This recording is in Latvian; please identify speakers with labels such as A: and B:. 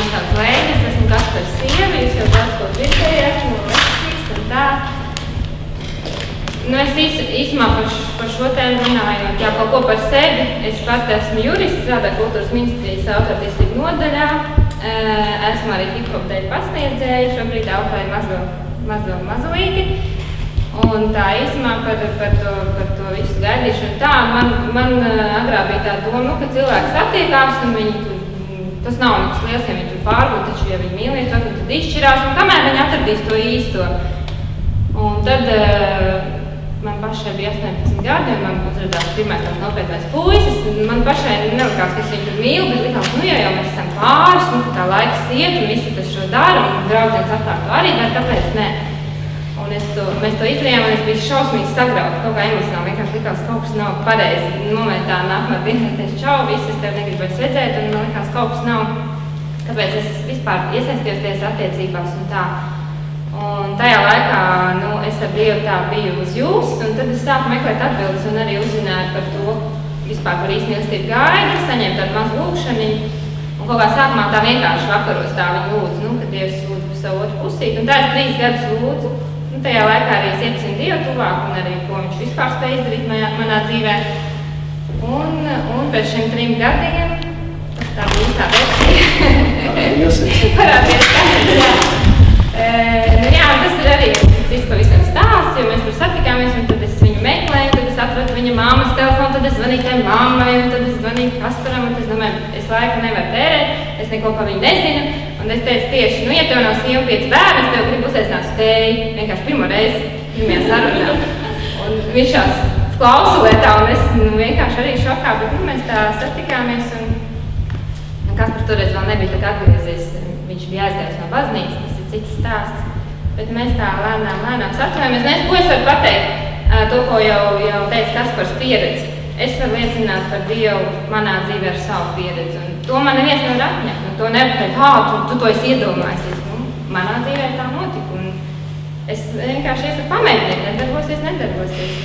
A: mani sauc Leida, es esmu Kaspars sieva, jūs jau daudz ko dzirdējāt no lekcijas un tā. Nu, es īsumā par šo tēmu runājot, jā, kaut ko par sevi. Es pat esmu jurists, strādāju Kultūras ministrijas autortiesību nodaļā. Esmu arī hip-hop dēļ pasniedzēja, šobrīd auklēju mazulīti. Un tā īsumā par to visu gaidīšanu. Tā, man agrā bija tā doma, ka cilvēki satiekās un viņi tas nav nekas liels, ja viņi tur pārbūt, taču, ja viņi mīlēs, tad izšķirās, un kamēr viņi atradīs to īsto. Un tad man pašai bija 18 gadi, un man uzradās pirmais tās nopietnais puisis. Man pašai nelikās, ka es viņu tur mīlu, bet likās, nu jau mēs esam pāris, nu, ka tā laiks iet, un visi tas šo dara, un draudzienes apkārt to arī dara, tāpēc nē. Un mēs to izdarījām, un es biju šausmīgi sagrauta, kaut kā emocionāli, vienkārši likās, kaut kas nav pareizi. Momentā nākamā dienā teicu, čau, visi, es tevi negribu vairs redzēt, un man likās, kaut kas nav, kāpēc es vispār iesaistījos attiecībās un tā. Un tajā laikā, nu, es ar Dievu tā biju uz jūs, un tad es sāku meklēt atbildes un arī uzzināju par to, vispār par īsti mīlestību gaidi, saņēmu tādu mazu lūkšaniņu, un kaut kā sākumā tā vienkārši vakaros tā viņu lūdzu, nu, kad Dievs lūdzu par savu otru pusīti, un tā es 3 gadus lūdzu. Un tajā laikā arī es iepazinu Dievu tuvāk, un arī ko viņš vispār spēj izdarīt manā dzīvē. Un pēc šiem 3 gadiem, tas tā bija īstā versija. Parādies, jā. Nu jā, un tas ir arī cits pavisam stāsts, jo mēs tur satikāmies, un tad es viņu meklēju, tad es atradu viņa mammas telefonu, tad es zvanīju tai mammai, un tad es zvanīju Kasparam, un es domāju, es laiku nevaru tērēt, es neko par viņu nezinu, un es teicu tieši, nu, ja tev nav sieva 5 bērni, es tev gribu uzaicināt uz tēju, vienkārši pirmo reizi, pirmajā sarunā. Un viņš jau klausulētā, un es vienkārši arī šokā, bet nu, mēs tā satikāmies, un Kaspars toreiz vēl nebija tā kā atgriezies, viņš bija aizgājis no baznīcas, tas ir cits stāsts. Bet mēs tā lēnām satvērāmies. Nes, ko es varu pateikt? To, ko jau teica Kaspars pieredzi. Es varu liecināt par Dievu manā dzīvē ar savu pieredzi. Un to man neviens nevar atņemt. Un to nevar teikt, tu to esi iedomājies. Nu, manā dzīvē tā notika. Un es vienkārši iesaku pamēģināt, nedarbosies.